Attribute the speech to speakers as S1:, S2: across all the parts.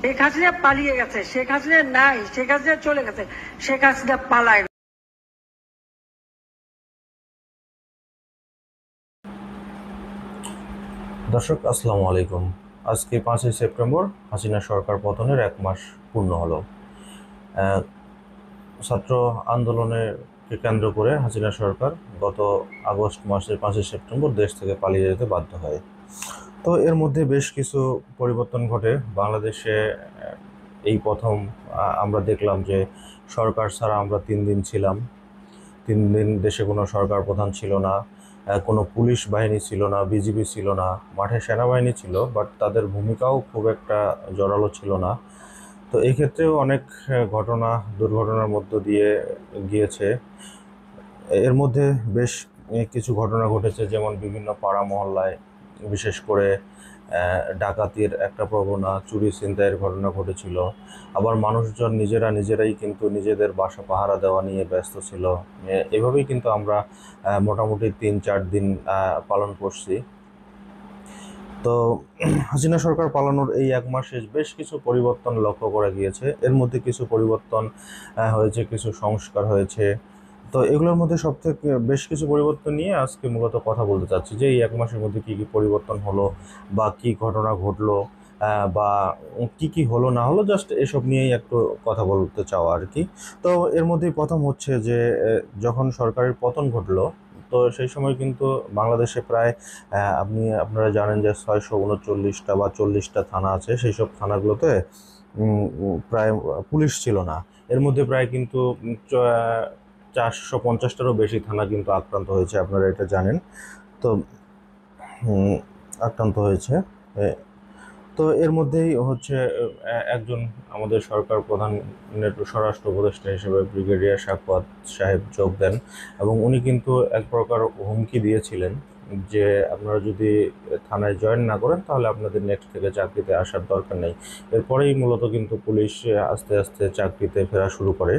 S1: শেখ হাসিনা পালিয়ে গেছে, শেখ হাসিনা নাই, শেখ হাসিনা চলে গেছে, শেখ হাসিনা পালায়।
S2: দর্শক আসসালামু আলাইকুম। আজকে 5ই সেপ্টেম্বর হাসিনা সরকার পতনের 1 মাস পূর্ণ হলো। ছাত্র আন্দোলনকে কেন্দ্র করে হাসিনা সরকার গত আগস্ট মাসের 5ই সেপ্টেম্বর দেশ থেকে পালিয়ে যেতে বাধ্য হয়। তো এর মধ্যে বেশ কিছু পরিবর্তন ঘটে বাংলাদেশে। এই প্রথম আমরা দেখলাম যে সরকার ছাড়া আমরা 3 দিন ছিলাম। 3 দিন দেশে কোনো সরকার প্রধান ছিল না, কোনো পুলিশ বাহিনী ছিল না, বিজিবি ছিল না, মাঠে সেনাবাহিনী ছিল, বাট তাদের ভূমিকাও খুব একটা জোরালো ছিল না। তো এই ক্ষেত্রেও অনেক দুর্ঘটনার মধ্য দিয়ে গিয়েছে। এর মধ্যে বেশ কিছু ঘটনা ঘটেছে, যেমন বিভিন্ন পাড়া মহল্লায় বিশেষ করে ডাকাতির একটা প্রবণতা, চুরি ছিনতাইয়ের ঘটনা ঘটেছিল। আবার মানুষজন নিজেরাই কিন্তু নিজেদের বাসা পাহারা দেওয়া নিয়ে ব্যস্ত ছিল। এভাবেই কিন্তু আমরা মোটামুটি 3-4 দিন পালন করছি। তো হাসিনা সরকার পালানোর এই 1 মাসে বেশ কিছু পরিবর্তন লক্ষ্য করা গিয়েছে। এর মধ্যে কিছু পরিবর্তন হয়েছে, কিছু সংস্কার হয়েছে। তো এগুলোর মধ্যে সবথেকে বেশ কিছু পরিবর্তন নিয়ে আজকে মূলত কথা বলতে চাচ্ছি, যে এই 1 মাসের মধ্যে কী কী পরিবর্তন হলো বা কী ঘটনা ঘটলো, বা কী হলো না হলো, জাস্ট এসব নিয়েই একটু কথা বলতে চাওয়া আর কি। তো এর মধ্যেই প্রথম হচ্ছে যে যখন সরকারের পতন ঘটলো, তো সেই সময় কিন্তু বাংলাদেশে প্রায় আপনারা জানেন যে 639টা বা 40টা থানা আছে। সেই সব থানাগুলোতে প্রায় পুলিশ ছিল না। এর মধ্যে প্রায় কিন্তু 450টারও বেশি থানা কিন্তু আক্রান্ত হয়েছে, আপনারা এটা জানেন। তো আক্রান্ত হয়েছে। তো এর মধ্যেই হচ্ছে একজন আমাদের সরকার প্রধানের স্বরাষ্ট্র উপদেষ্টা হিসেবে ব্রিগেডিয়ার সাখাওয়াত সাহেব যোগ দেন, এবং উনি কিন্তু এক প্রকার হুমকি দিয়েছিলেন যে আপনারা যদি থানায় জয়েন না করেন তাহলে আপনাদের নেক্সট থেকে চাকরিতে আসার দরকার নেই। এরপরেই মূলত কিন্তু পুলিশ আস্তে আস্তে চাকরিতে ফেরা শুরু করে।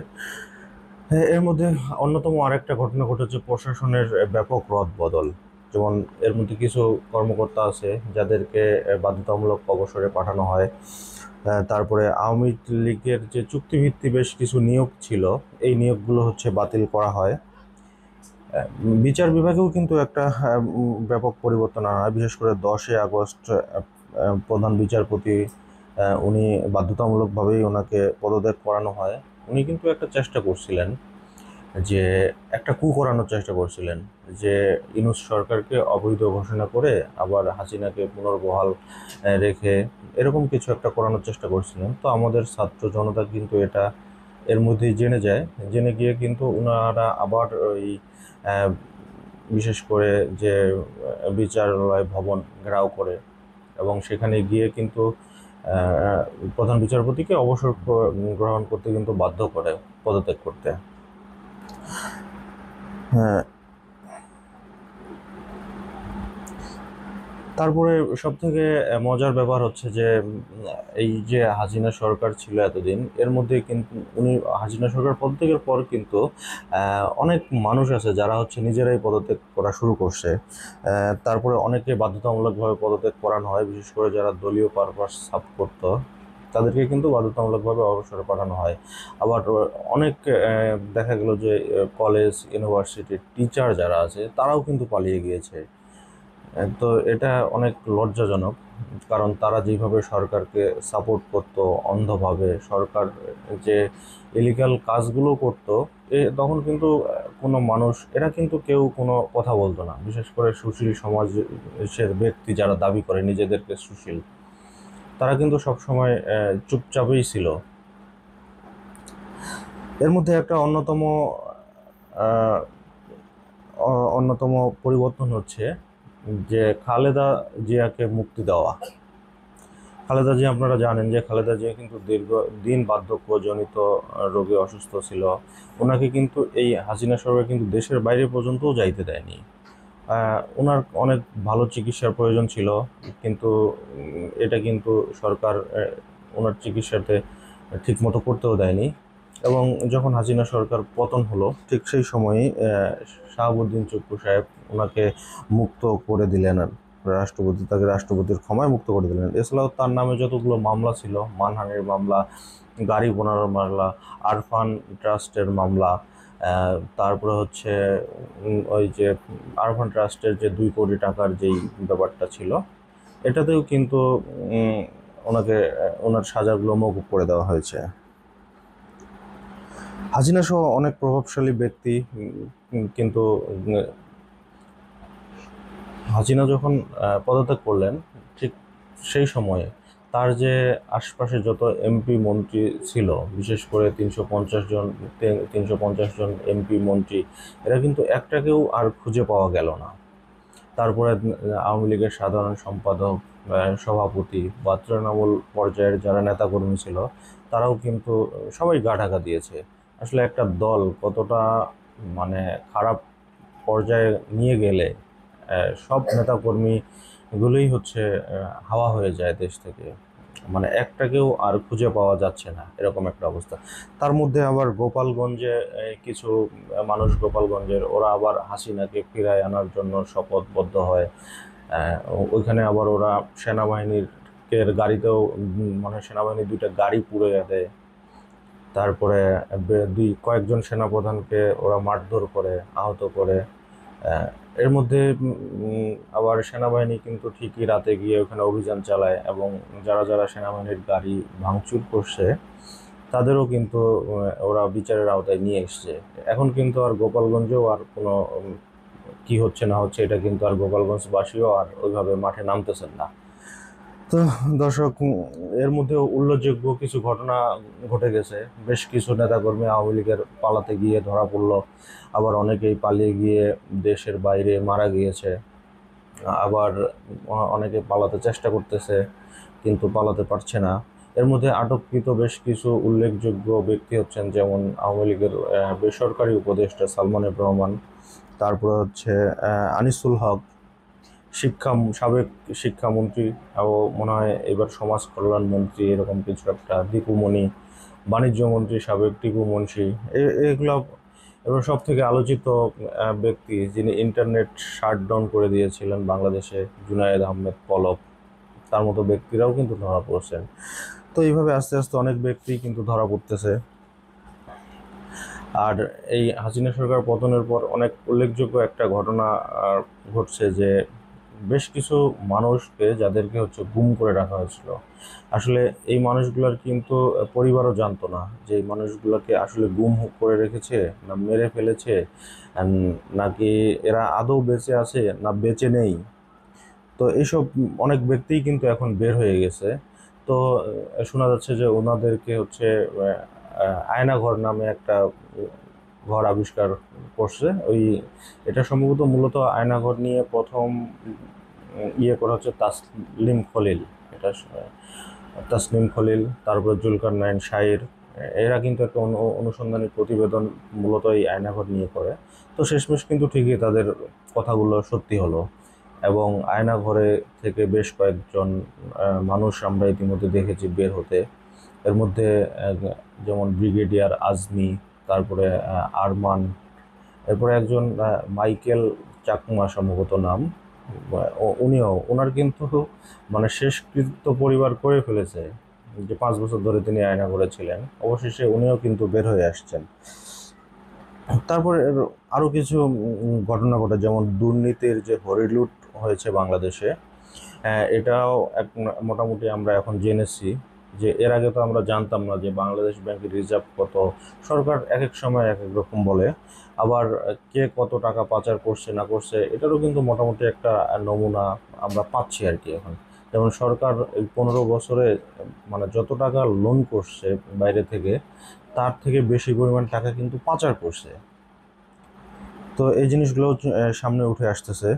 S2: এর মধ্যে অন্যতম আরেকটা ঘটনা ঘটেছে প্রশাসনের ব্যাপক রদবদল। যেমন এর মধ্যে কিছু কর্মকর্তা আছে যাদেরকে বাধ্যতামূলক অবসরে পাঠানো হয়। তারপরে আওয়ামী লীগের যে চুক্তিভিত্তিক বেশ কিছু নিয়োগ ছিল, এই নিয়োগগুলো হচ্ছে বাতিল করা হয়। বিচার বিভাগেও কিন্তু একটা ব্যাপক পরিবর্তন আনা হয়। বিশেষ করে 10ই আগস্ট প্রধান বিচারপতি উনি বাধ্যতামূলকভাবেই ওনাকে পদত্যাগ করানো হয়। উনি কিন্তু একটা চেষ্টা করছিলেন, যে একটা করানোর চেষ্টা করছিলেন, যে ইউনূস সরকারকে অবৈধ ঘোষণা করে আবার হাসিনাকে পুনর্বহাল রেখে এরকম কিছু একটা করানোর চেষ্টা করছিলেন। তো আমাদের ছাত্র জনতা কিন্তু এটা এর মধ্যেই জেনে গিয়ে কিন্তু ওনারা আবার ওই বিশেষ করে যে বিচারালয় ভবন ঘেরাও করে, এবং সেখানে গিয়ে কিন্তু প্রধান বিচারপতিকে অবসর গ্রহণ করতে কিন্তু বাধ্য করে পদত্যাগ করতে। হ্যাঁ, তারপরে সবথেকে মজার ব্যাপার হচ্ছে যে এই যে হাসিনা সরকার ছিল এতদিন, এর মধ্যে কিন্তু হাসিনা সরকার পদত্যাগের পর কিন্তু অনেক মানুষ আছে যারা হচ্ছে নিজেরাই পদত্যাগ করা শুরু করছে। তারপরে অনেকে বাধ্যতামূলকভাবে পদত্যাগ করানো হয়, বিশেষ করে যারা দলীয় পারপাস সার্ভ করতো তাদেরকে কিন্তু বাধ্যতামূলকভাবে অবসরে পাঠানো হয়। আবার অনেক দেখা গেল যে কলেজ ইউনিভার্সিটির টিচার যারা আছে তারাও কিন্তু পালিয়ে গিয়েছে। তো এটা অনেক লজ্জাজনক, কারণ তারা যেভাবে সরকারকে সাপোর্ট করতো অন্ধভাবে, সরকার যে ইলিগাল কাজগুলো করতো, তখন কিন্তু কোনো মানুষ, এরা কিন্তু কেউ কোনো কথা বলতো না। বিশেষ করে সুশীল সমাজের ব্যক্তি যারা দাবি করে নিজেদেরকে সুশীল, তারা কিন্তু সবসময় চুপচাপই ছিল। এর মধ্যে একটা অন্যতম পরিবর্তন হচ্ছে যে খালেদা জিয়াকে মুক্তি দেওয়া। খালেদা জিয়া, আপনারা জানেন যে খালেদা জিয়া কিন্তু দীর্ঘদিন বার্ধক্যজনিত রোগে অসুস্থ ছিল। ওনাকে কিন্তু এই হাসিনা সরকার কিন্তু দেশের বাইরে পর্যন্তও যাইতে দেয়নি। ওনার অনেক ভালো চিকিৎসার প্রয়োজন ছিল, কিন্তু এটা কিন্তু সরকার ওনার চিকিৎসাতে ঠিকমতো করতেও দেয়নি। এবং যখন হাসিনা সরকার পতন হলো, ঠিক সেই সময়ই শাহাবুদ্দিন চুপ্পু সাহেব ওনাকে মুক্ত করে দিলেন রাষ্ট্রপতি তাকে রাষ্ট্রপতির ক্ষমায় মুক্ত করে দিলেন। এছাড়াও তার নামে যতগুলো মামলা ছিল, মানহানির মামলা, গাড়ি বোনার মামলা, আরফান ট্রাস্টের মামলা, তারপরে হচ্ছে ওই যে আরফান ট্রাস্টের যে 2 কোটি টাকার যেই ব্যাপারটা ছিল, এটাতেও কিন্তু ওনার সাজাগুলো মওকুফ করে দেওয়া হয়েছে। হাসিনা সহ অনেক প্রভাবশালী ব্যক্তি কিন্তু হাসিনা যখন পদত্যাগ করলেন, ঠিক সেই সময়ে তার যে আশপাশে যত এমপি মন্ত্রী ছিল, বিশেষ করে 350 জন এমপি মন্ত্রী, এরা কিন্তু একটাকেও আর খুঁজে পাওয়া গেল না। তারপরে আওয়ামী লীগের সাধারণ সম্পাদক, সভাপতি বা তৃণমূল পর্যায়ের যারা নেতাকর্মী ছিল, তারাও কিন্তু সবাই গা ঢাকা দিয়েছে। আসলে একটা দল কতটা মানে খারাপ পর্যায়ে নিয়ে গেলে সব নেতাকর্মীগুলোই হচ্ছে হাওয়া হয়ে যায় দেশ থেকে, মানে একটাকেও আর খুঁজে পাওয়া যাচ্ছে না, এরকম একটা অবস্থা। তার মধ্যে আবার গোপালগঞ্জে কিছু মানুষ, গোপালগঞ্জের, ওরা আবার হাসিনাকে ফিরায় আনার জন্য শপথবদ্ধ হয়। ওইখানে আবার ওরা সেনাবাহিনীর গাড়িতেও, মানে সেনাবাহিনীর 2টা গাড়ি পুড়ে দেয়। তারপরে কয়েকজন সেনাপ্রধানকে ওরা মারধর করে, আহত করে। এর মধ্যে আবার সেনাবাহিনী কিন্তু ঠিকই রাতে গিয়ে ওখানে অভিযান চালায়, এবং যারা যারা সেনাবাহিনীর গাড়ি ভাঙচুর করছে তাদেরও কিন্তু ওরা বিচারের আওতায় নিয়ে এসছে। এখন কিন্তু আর গোপালগঞ্জেও আর কোনো কি হচ্ছে না হচ্ছে, এটা কিন্তু আর গোপালগঞ্জবাসীও আর ওইভাবে মাঠে নামতেছেন না। তো দর্শক, এর মধ্যে উল্লেখযোগ্য কিছু ঘটনা ঘটে গেছে। বেশ কিছু নেতাকর্মী আওয়ামী লীগের পালাতে গিয়ে ধরা পড়ল, আবার অনেকেই পালিয়ে গিয়ে দেশের বাইরে মারা গিয়েছে, আবার অনেকে পালাতে চেষ্টা করতেছে কিন্তু পালাতে পারছে না। এর মধ্যে আটককৃত বেশ কিছু উল্লেখযোগ্য ব্যক্তি হচ্ছেন যেমন আওয়ামী লীগের বেসরকারি উপদেষ্টা সালমান এফ রহমান, তারপরে হচ্ছে আনিসুল হক, সাবেক শিক্ষামন্ত্রী, ও মনে হয় এবার সমাজ কল্যাণ মন্ত্রী, এরকম কিছু একটা, দীপু মনি, বাণিজ্য মন্ত্রী সাবেক টিপু মুন্সি। এগুলো এবার সব থেকে আলোচিত ব্যক্তি যিনি ইন্টারনেট শাটডাউন করে দিয়েছিলেন বাংলাদেশে, জুনায়েদ আহমেদ পলক, তার মতো ব্যক্তিরাও কিন্তু ধরা পড়ছেন। তো এইভাবে আস্তে আস্তে অনেক ব্যক্তি কিন্তু ধরা পড়তেছে। আর এই হাসিনা সরকার পতনের পর অনেক উল্লেখযোগ্য একটা ঘটনা ঘটছে, যে বেশ কিছু মানুষকে যাদেরকে হচ্ছে গুম করে রাখা হয়েছিল, আসলে এই মানুষগুলোর কিন্তু পরিবারও জানতো না যে এই মানুষগুলোকে আসলে গুম করে রেখেছে না মেরে ফেলেছে, নাকি এরা আদৌ বেঁচে আছে না বেঁচে নেই। তো এইসব অনেক ব্যক্তিই কিন্তু এখন বের হয়ে গেছে। তো শোনা যাচ্ছে যে ওনাদেরকে হচ্ছে আয়নাঘর নামে একটা ঘর আবিষ্কার করছে। এটা সম্ভবত মূলত আয়নাঘর নিয়ে প্রথম করা হচ্ছে তাসলিম খলিল। এটা তাসলিম খলিল, তারপর জুলকারনাইন শাহির, এরা কিন্তু একটা অনুসন্ধানী প্রতিবেদন মূলত এই আয়নাঘর নিয়ে করে। তো শেষমেশ কিন্তু ঠিকই তাদের কথাগুলো সত্যি হলো, এবং আয়নাঘরে থেকে বেশ কয়েকজন মানুষ আমরা ইতিমধ্যে দেখেছি বের হতে। এর মধ্যে যেমন ব্রিগেডিয়ার আজমি, তারপরে আরমান, এরপরে একজন মাইকেল চাকমা সম্ভবত নাম, ওনার কিন্তু মানে শেষকৃত্য পরিবার করে ফেলেছে, যে 5 বছর ধরে তিনি আয়নাঘরে ছিলেন। অবশেষে উনিও কিন্তু বের হয়ে আসছেন। তারপরে আরও কিছু ঘটনা ঘটে, যেমন দুর্নীতির যে হরিলুট হয়েছে বাংলাদেশে, এটাও মোটামুটি আমরা এখন জেনেছি। যে এর আগে তো আমরা জানতাম না যে বাংলাদেশ ব্যাংকের রিজার্ভ কত। সরকার এক এক সময় এক এক রকম বলে, আবার কে কত টাকা পাচার করছে না করছে এটারও কিন্তু মোটামুটি একটা নমুনা আমরা পাচ্ছি আর কি এখন। যেমন সরকার এই 15 বছরে মানে যত টাকা লোন করছে বাইরে থেকে, তার থেকে বেশি পরিমাণ টাকা কিন্তু পাচার করছে। তো এই জিনিসগুলো সামনে উঠে আসতেছে।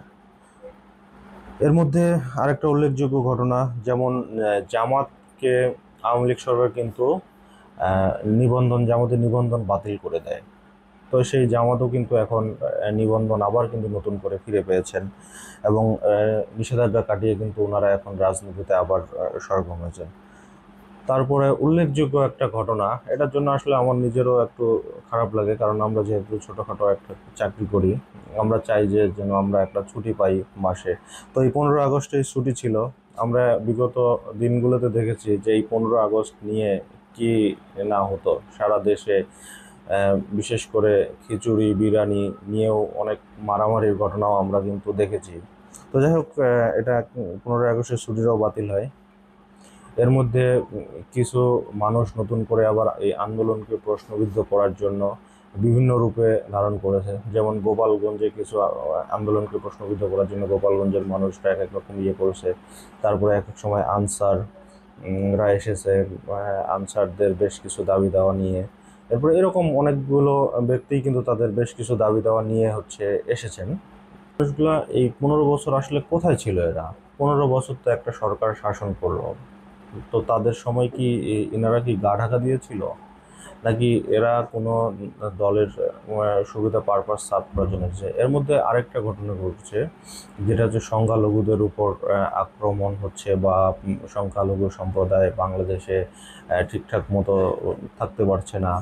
S2: এর মধ্যে আরেকটা উল্লেখযোগ্য ঘটনা, যেমন জামাতকে আওয়ামী লীগ সরকার কিন্তু জামাতের নিবন্ধন বাতিল করে দেয়। তো সেই জামাতও কিন্তু এখন নিবন্ধন আবার কিন্তু নতুন করে ফিরে পেয়েছেন, এবং নিষেধাজ্ঞা কাটিয়ে কিন্তু ওনারা এখন রাজনীতিতে আবার সরগম হয়েছেন। তারপরে উল্লেখযোগ্য একটা ঘটনা, এটার জন্য আসলে আমার নিজেরও একটু খারাপ লাগে, কারণ আমরা যেহেতু ছোটোখাটো একটা চাকরি করি, আমরা চাই যে যেন আমরা একটা ছুটি পাই মাসে। তো এই 15 আগস্টে ছুটি ছিল। আমরা বিগত দিনগুলোতে দেখেছি যে এই 15 আগস্ট নিয়ে কি না হতো সারা দেশে। বিশেষ করে খিচুড়ি বিরিয়ানি নিয়েও অনেক মারামারির ঘটনাও আমরা কিন্তু দেখেছি। তো যাই হোক, এটা 15 আগস্টের ছুটিটাও বাতিল হয়। এর মধ্যে কিছু মানুষ নতুন করে আবার এই আন্দোলনকে প্রশ্নবিদ্ধ করার জন্য বিভিন্ন রূপে ধারণ করেছে। যেমন গোপালগঞ্জে কিছু আন্দোলনকে প্রশ্নবিদ্ধ করার জন্য গোপালগঞ্জের মানুষরা এক এক রকম ইয়ে করেছে। তারপরে এক এক সময় রা এসেছে, আনসারদের বেশ কিছু দাবি দেওয়া নিয়ে। এরপরে এরকম অনেকগুলো ব্যক্তি কিন্তু তাদের বেশ কিছু দাবি দেওয়া নিয়ে এসেছেন। মানুষগুলা এই 15 বছর আসলে কোথায় ছিল এরা? 15 বছর তো একটা সরকার শাসন করলো। তো তাদের সময় কি এনারা কি গা ঢাকা দিয়েছিল, নাকি এরা কোনো দলের সুবিধা পারপাস সার্ভ করার জন্য এসেছে? এর মধ্যে আরেকটা ঘটনা ঘটছে, যেটা হচ্ছে সংখ্যালঘুদের উপর আক্রমণ হচ্ছে, বা সংখ্যালঘু সম্প্রদায় বাংলাদেশে ঠিকঠাক মতো থাকতে পারছে না,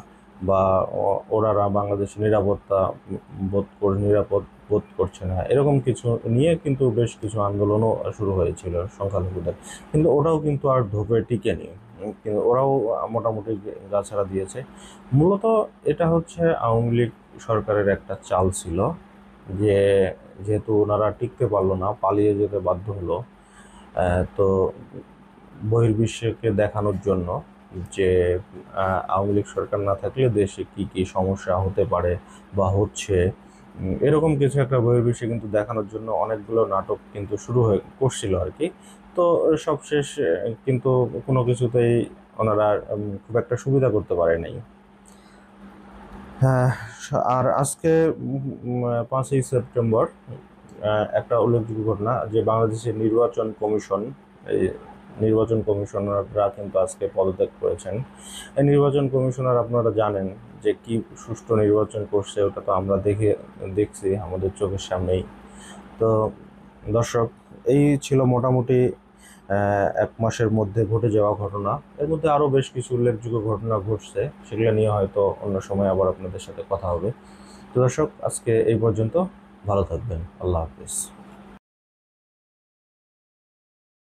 S2: বা ওনারা বাংলাদেশে নিরাপদ বোধ করছে না, এরকম কিছু নিয়ে কিন্তু বেশ কিছু আন্দোলনও শুরু হয়েছিল সংখ্যালঘুদের। কিন্তু ওটাও কিন্তু আর ধোপে টিকেনি। কিন্তু ওরাও মোটামুটি গাছাড়া দিয়েছে। মূলত এটা হচ্ছে আওয়ামী লীগ সরকারের একটা চাল ছিল, যে যেহেতু ওনারা টিকতে পারলো না, পালিয়ে যেতে বাধ্য হলো। তো বহির্বিশ্বকে দেখানোর জন্য যে আওয়ামী লীগ সরকার না থাকলে দেশে কি কি সমস্যা হতে পারে বা হচ্ছে, এরকম কিছু একটা বহির্বিশ্বে কিন্তু দেখানোর জন্য অনেকগুলো নাটক কিন্তু শুরু করছিল আর কি। তো সবশেষ কিন্তু কোনো কিছুতেই ওনারা খুব একটা সুবিধা করতে পারে নাই। হ্যাঁ, আর আজকে 5ই সেপ্টেম্বর একটা উল্লেখযোগ্য ঘটনা, যে বাংলাদেশের নির্বাচন কমিশনাররা কিন্তু আজকে পদত্যাগ করেছেন। এই নির্বাচন কমিশনার আপনারা জানেন যে কি সুষ্ঠু নির্বাচন করছে, ওটা তো আমরা দেখছি আমাদের চোখের সামনেই। তো দর্শক, এই ছিল মোটামুটি 1 মাসের মধ্যে ঘটে যাওয়া ঘটনা। এর মধ্যে আরও বেশ কিছু উল্লেখযোগ্য ঘটনা ঘটছে, সেগুলো নিয়ে হয়তো অন্য সময় আবার আপনাদের সাথে কথা হবে। তো দর্শক, আজকে এই পর্যন্ত। ভালো থাকবেন। আল্লাহ হাফিজ।